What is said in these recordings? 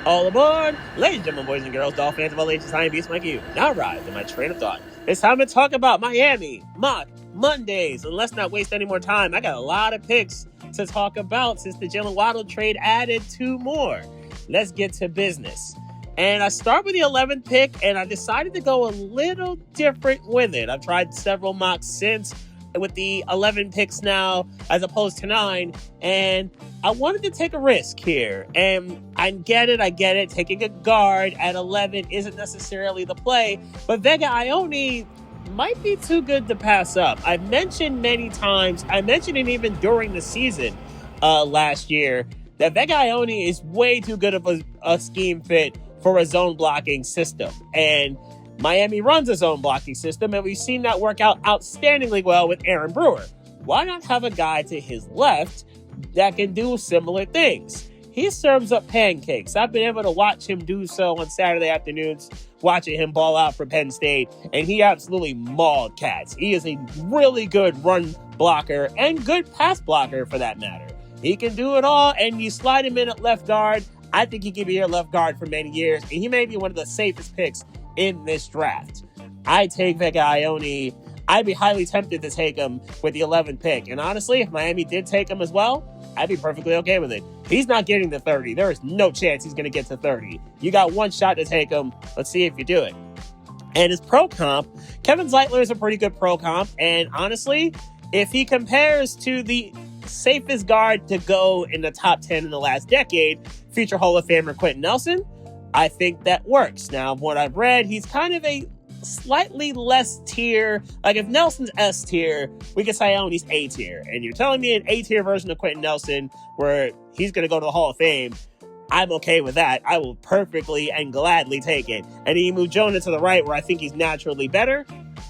All aboard! Ladies and gentlemen, boys and girls, all fans of all ages, I am Beast Mike U. Now rise in my train of thought. It's time to talk about Miami Mock Mondays. And let's not waste any more time. I got a lot of picks to talk about since the Jalen Waddle trade added two more. Let's get to business. And I start with the 11th pick, and I decided to go a little different with it. I've tried several mocks since with the 11 picks now as opposed to 9, and I wanted to take a risk here. And I get it. Taking a guard at 11 isn't necessarily the play, but Vega Ione might be too good to pass up. I've mentioned many times, I mentioned it even during the season last year, that Vega Ione is way too good of a scheme fit for a zone blocking system. And Miami runs a zone blocking system, and we've seen that work out outstandingly well with Aaron Brewer. Why not have a guy to his left that can do similar things? He serves up pancakes. I've been able to watch him do so on Saturday afternoons, watching him ball out for Penn State, and he absolutely mauled cats. He is a really good run blocker and good pass blocker for that matter. He can do it all, and you slide him in at left guard. I think he can be your left guard for many years, and he may be one of the safest picks in this draft. I take Vega Ione. I'd be highly tempted to take him with the 11th pick. And honestly, if Miami did take him as well, I'd be perfectly okay with it. He's not getting to 30. There is no chance he's going to get to 30. You got one shot to take him. Let's see if you do it. And his pro comp, Kevin Zeitler is a pretty good pro comp. And honestly, if he compares to the safest guard to go in the top 10 in the last decade, future Hall of Famer Quentin Nelson, I think that works. Now, what I've read, he's kind of a slightly less tier. Like if Nelson's S tier, we could say Ione's A tier. And you're telling me an A tier version of Quentin Nelson where he's going to go to the Hall of Fame, I'm okay with that. I will perfectly and gladly take it. And you move Jonah to the right where I think he's naturally better.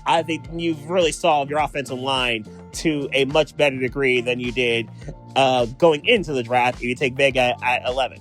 I think you've really solved your offensive line to a much better degree than you did going into the draft if you take Vega at 11.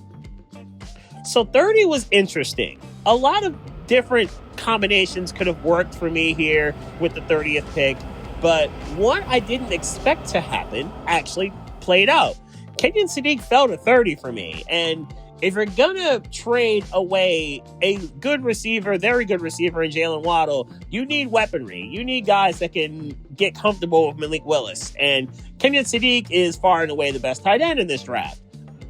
So 30 was interesting. A lot of different combinations could have worked for me here with the 30th pick, but one I didn't expect to happen actually played out. Kenyon Sadiq fell to 30 for me, and if you're gonna trade away a good receiver, very good receiver in Jalen Waddle, you need weaponry. You need guys that can get comfortable with Malik Willis, and Kenyon Sadiq is far and away the best tight end in this draft.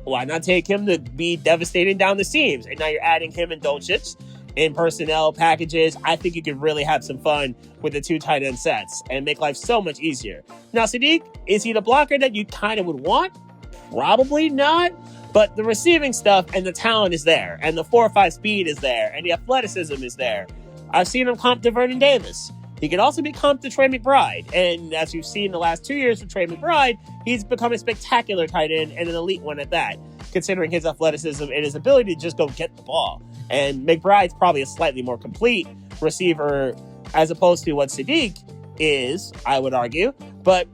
Why not take him to be devastating down the seams? And now you're adding him and Dolchich in personnel packages. I think you could really have some fun with the two tight end sets and make life so much easier. Now, Sadiq, is he the blocker that you kind of would want? Probably not. But the receiving stuff and the talent is there. And the 4.5 speed is there. And the athleticism is there. I've seen him comp to Vernon Davis. He can also be comped to Trey McBride. And as you've seen the last 2 years with Trey McBride, he's become a spectacular tight end and an elite one at that, considering his athleticism and his ability to just go get the ball. And McBride's probably a slightly more complete receiver as opposed to what Sadiq is, I would argue. But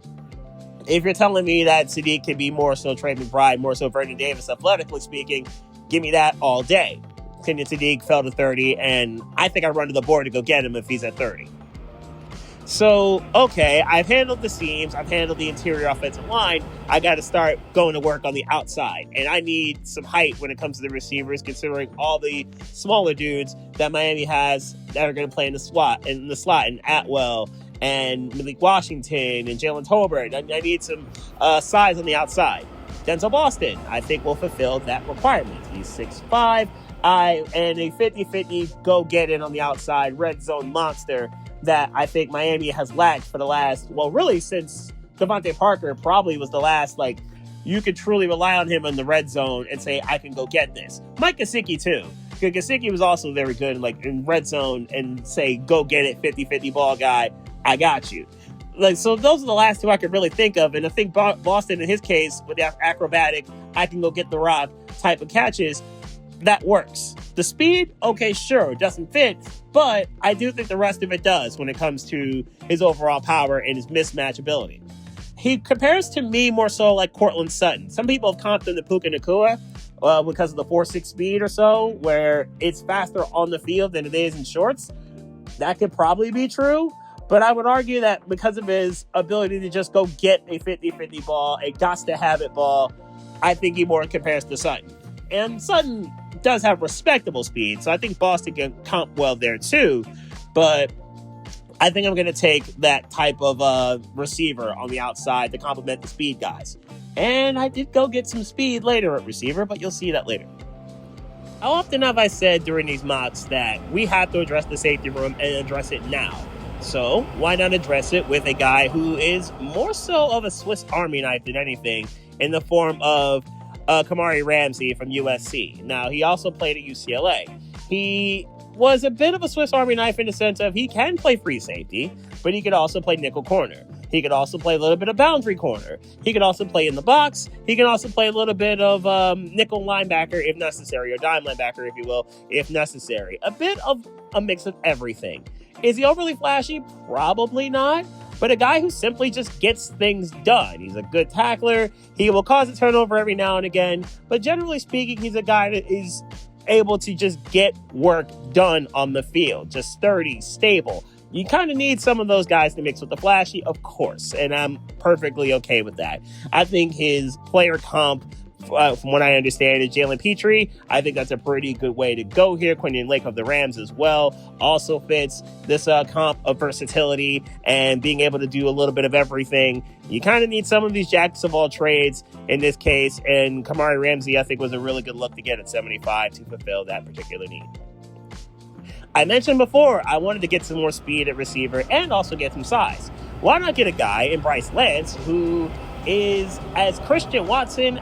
if you're telling me that Sadiq can be more so Trey McBride, more so Vernon Davis, athletically speaking, give me that all day. Kenyon Sadiq fell to 30, and I think I run to the board to go get him if he's at 30. So, okay, I've handled the seams. I've handled the interior offensive line. I got to start going to work on the outside. And I need some height when it comes to the receivers, considering all the smaller dudes that Miami has that are going to play in the slot, and Atwell and Malik Washington and Jalen Tolbert. I need some size on the outside. Denzel Boston, I think, will fulfill that requirement. He's 6'5", and a 50-50 go-get-it on the outside, red zone monster that I think Miami has lacked for the last, well, really since Devontae Parker probably was the last, you could truly rely on him in the red zone and say, I can go get this. Mike Gesicki, too. Because Gesicki was also very good in red zone and say, go get it, 50-50 ball guy, I got you. So those are the last two I could really think of. And I think Boston, in his case, with the acrobatic, I can go get the rock type of catches, that works. The speed, okay, sure, doesn't fit, but I do think the rest of it does when it comes to his overall power and his mismatch ability. He compares to me more so like Cortland Sutton. Some people have comped him to Puka Nacua because of the 4.6 speed or so, where it's faster on the field than it is in shorts. That could probably be true, but I would argue that because of his ability to just go get a 50-50 ball, a got-to-have-it ball, I think he more compares to Sutton. And Sutton does have respectable speed, so I think Boston can comp well there too. But I think I'm going to take that type of receiver on the outside to complement the speed guys. And I did go get some speed later at receiver, but you'll see that later. How often have I said during these mocks that we have to address the safety room and address it now? So why not address it with a guy who is more so of a Swiss Army knife than anything in the form of Kamari Ramsey from USC. Now, he also played at UCLA. He was a bit of a Swiss Army knife in the sense of he can play free safety, but he could also play nickel corner. He could also play a little bit of boundary corner. He could also play in the box. He can also play a little bit of nickel linebacker if necessary, or dime linebacker, if you will, if necessary. A bit of a mix of everything. Is he overly flashy? Probably not. But a guy who simply just gets things done. He's a good tackler. He will cause a turnover every now and again. But generally speaking, he's a guy that is able to just get work done on the field. Just sturdy, stable. You kind of need some of those guys to mix with the flashy, of course. And I'm perfectly okay with that. I think his player comp, from what I understand, is Jalen Petrie. I think that's a pretty good way to go here. Quentin Lake of the Rams as well also fits this comp of versatility and being able to do a little bit of everything. You kind of need some of these jacks of all trades in this case, and Kamari Ramsey, I think, was a really good look to get at 75 to fulfill that particular need. I mentioned before, I wanted to get some more speed at receiver and also get some size. Why not get a guy in Bryce Lance who is as Christian Watson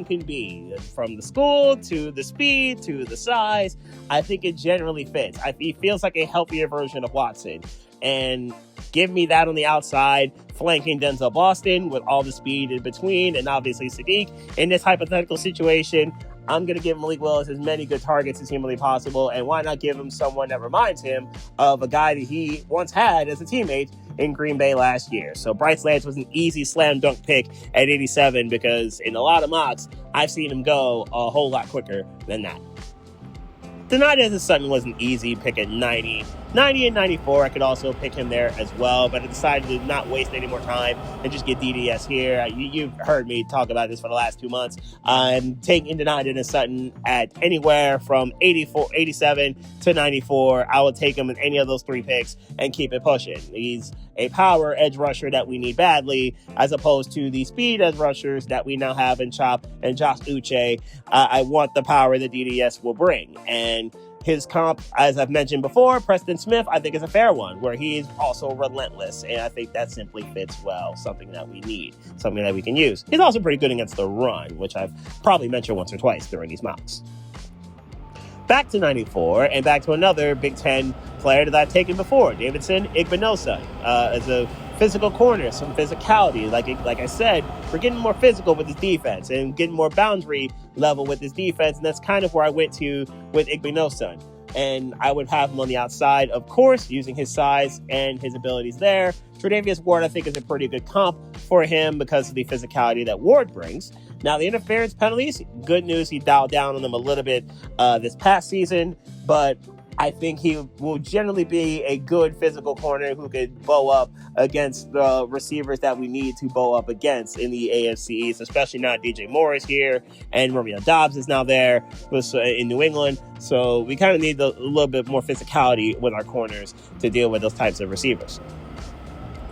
can be? From the school to the speed to the size, I think it generally fits. He feels like a healthier version of Watson. And give me that on the outside, flanking Denzel Boston with all the speed in between, and obviously Sadiq. In this hypothetical situation, I'm going to give Malik Willis as many good targets as humanly possible, and why not give him someone that reminds him of a guy that he once had as a teammate in Green Bay last year. So Bryce Lance was an easy slam dunk pick at 87 because in a lot of mocks, I've seen him go a whole lot quicker than that. Denardus Sutton was an easy pick at 90. 90 and 94, I could also pick him there as well, but I decided to not waste any more time and just get DDS here. You've heard me talk about this for the last 2 months. I'm taking Denardus Sutton at anywhere from 87 to 94. I will take him in any of those three picks and keep it pushing. He's a power edge rusher that we need badly, as opposed to the speed edge rushers that we now have in Chop and Josh Uche. I want the power that DDS will bring. And his comp, as I've mentioned before, Preston Smith, I think is a fair one, where he's also relentless, and I think that simply fits well, something that we need, something that we can use. He's also pretty good against the run, which I've probably mentioned once or twice during these mocks. Back to 94, and back to another Big Ten player that I've taken before, Davidson Igbinosun, as a physical corner, some physicality. Like I said, we're getting more physical with his defense and getting more boundary level with his defense, and that's kind of where I went to with Igbinosun. And I would have him on the outside, of course, using his size and his abilities there. Tre'Davious Ward, I think, is a pretty good comp for him because of the physicality that Ward brings. Now, the interference penalties, good news, he dialed down on them a little bit this past season, but I think he will generally be a good physical corner who could bow up against the receivers that we need to bow up against in the AFC East, especially now DJ Moore is here and Romeo Doubs is now there in New England. So we kind of need a little bit more physicality with our corners to deal with those types of receivers.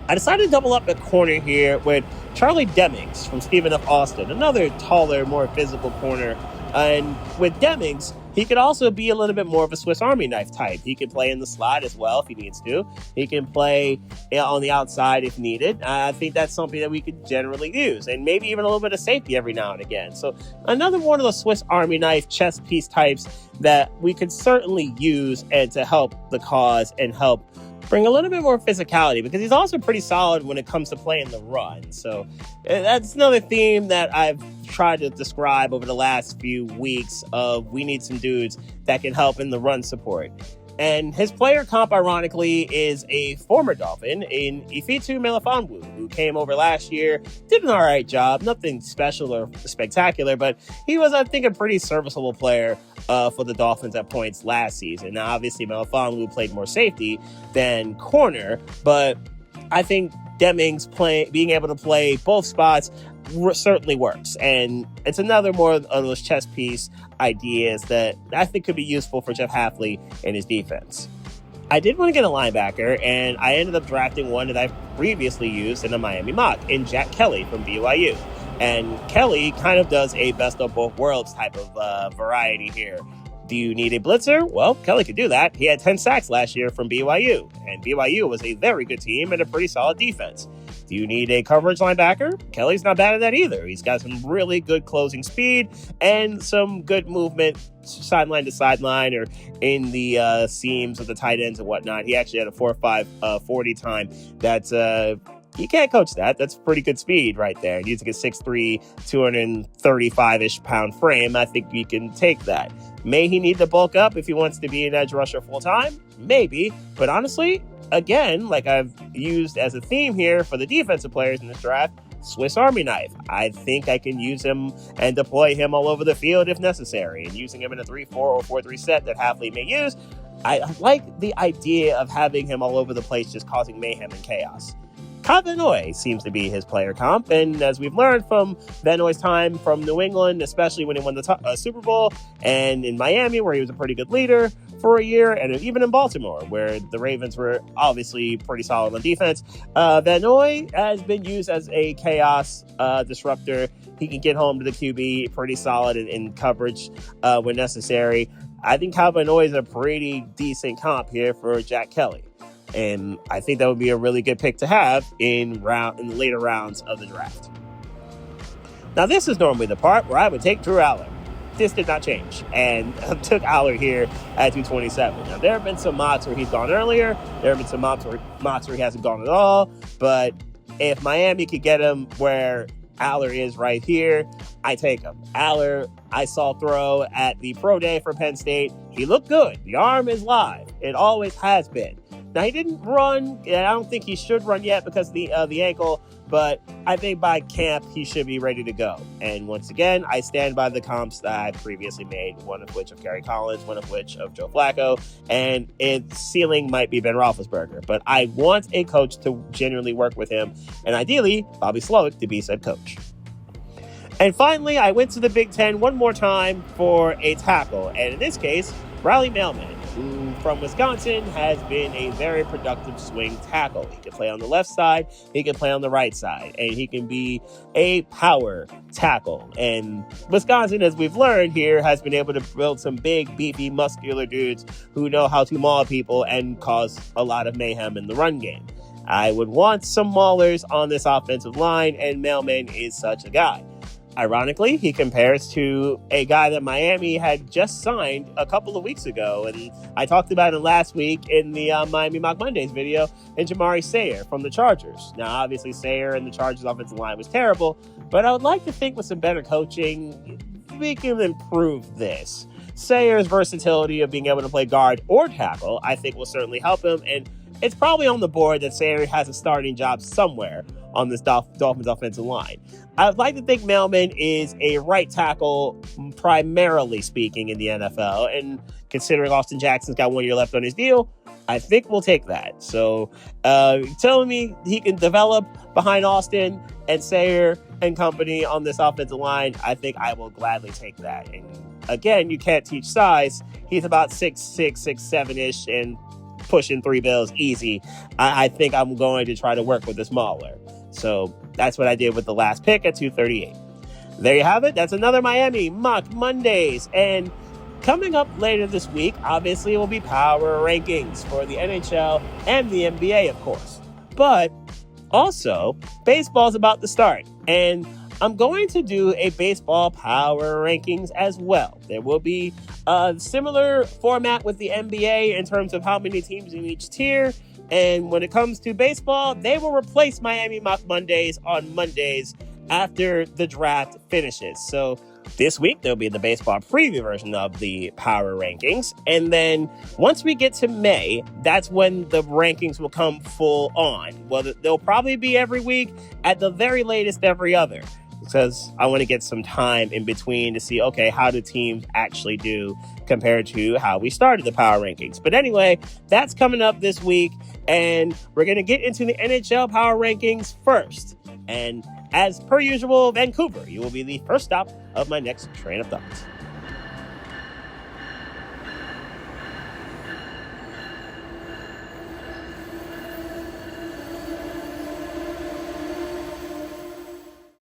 I decided to double up at corner here with Charlie Demings from Stephen F. Austin, another taller, more physical corner. And with Demings, he could also be a little bit more of a Swiss Army knife type. He can play in the slot as well if he needs to. He can play on the outside if needed. I think that's something that we could generally use. And maybe even a little bit of safety every now and again. So another one of the Swiss Army knife chess piece types that we could certainly use and to help the cause and help bring a little bit more physicality, because he's also pretty solid when it comes to playing the run. So that's another theme that I've tried to describe over the last few weeks of we need some dudes that can help in the run support. And his player comp, ironically, is a former Dolphin in Ifeatu Melifonwu, who came over last year, did an all right job, nothing special or spectacular, but he was, I think, a pretty serviceable player for the Dolphins at points last season. Now, obviously, Melifonwu played more safety than corner, but I think Demings being able to play both spots certainly works. And it's another more of those chess piece ideas that I think could be useful for Jeff Hafley and his defense. I did want to get a linebacker, and I ended up drafting one that I previously used in a Miami mock in Jack Kelly from BYU. And Kelly kind of does a best of both worlds type of variety here. Do you need a blitzer? Well, Kelly could do that. He had 10 sacks last year from BYU, and BYU was a very good team and a pretty solid defense. Do you need a coverage linebacker? Kelly's not bad at that either. He's got some really good closing speed and some good movement sideline to sideline or in the seams of the tight ends and whatnot. He actually had a 4.5 40 time. That's you can't coach that. That's pretty good speed right there. Using a 6'3", 235-ish pound frame, I think you can take that. May he need to bulk up if he wants to be an edge rusher full time? Maybe. But honestly, again, like I've used as a theme here for the defensive players in this draft, Swiss Army knife. I think I can use him and deploy him all over the field if necessary. And using him in a 3-4 or 4-3 set that Hafley may use, I like the idea of having him all over the place just causing mayhem and chaos. Kyle Van Noy seems to be his player comp, and as we've learned from Van Noy's time from New England, especially when he won the Super Bowl, and in Miami, where he was a pretty good leader for a year, and even in Baltimore, where the Ravens were obviously pretty solid on defense, Van Noy has been used as a chaos disruptor. He can get home to the QB pretty solid in coverage when necessary. I think Kyle Van Noy is a pretty decent comp here for Jack Kelly. And I think that would be a really good pick to have in the later rounds of the draft. Now, this is normally the part where I would take Drew Aller. This did not change, and I took Aller here at 227. Now, there have been some mocks where he's gone earlier. There have been some mocks where he hasn't gone at all. But if Miami could get him where Aller is right here, I take him. Aller, I saw throw at the pro day for Penn State. He looked good. The arm is live. It always has been. Now, he didn't run, and I don't think he should run yet because of the ankle, but I think by camp, he should be ready to go. And once again, I stand by the comps that I previously made, one of which of Gary Collins, one of which of Joe Flacco, and its ceiling might be Ben Roethlisberger. But I want a coach to genuinely work with him, and ideally, Bobby Slowick to be said coach. And finally, I went to the Big Ten one more time for a tackle, and in this case, Riley Mailman, who from Wisconsin has been a very productive swing tackle. He can play on the left side, he can play on the right side, and he can be a power tackle. And Wisconsin, as we've learned here, has been able to build some big, beefy, muscular dudes who know how to maul people and cause a lot of mayhem in the run game. I would want some maulers on this offensive line, and Mailman is such a guy. Ironically, he compares to a guy that Miami had just signed a couple of weeks ago, and I talked about it last week in the Miami Mock Mondays video, and Jamari Sayer from the Chargers. Now, obviously, Sayer and the Chargers offensive line was terrible, but I would like to think with some better coaching, we can improve this. Sayer's versatility of being able to play guard or tackle, I think, will certainly help him, and it's probably on the board that Sayer has a starting job somewhere on this Dolphins offensive line. I'd like to think Mailman is a right tackle, primarily speaking, in the NFL. And considering Austin Jackson's got 1 year left on his deal, I think we'll take that. So telling me he can develop behind Austin and Sayer and company on this offensive line, I think I will gladly take that. And again, you can't teach size. He's about 6'6", 6'7"-ish and pushing 3 bills easy. I think I'm going to try to work with this mauler. So that's what I did with the last pick at 238. There you have it. That's another Miami Mock Mondays. And coming up later this week, obviously, it will be power rankings for the NHL and the NBA, of course. But also, baseball's about to start. And I'm going to do a baseball power rankings as well. There will be a similar format with the NBA in terms of how many teams in each tier. And when it comes to baseball, they will replace Miami Mock Mondays on Mondays after the draft finishes. So this week, there'll be the baseball preview version of the power rankings. And then once we get to May, that's when the rankings will come full on. Well, they'll probably be every week, at the very latest every other. because I want to get some time in between to see, okay, how do teams actually do compared to how we started the power rankings. But anyway, that's coming up this week, and we're going to get into the NHL power rankings first. And as per usual, Vancouver, you will be the first stop of my next train of thoughts.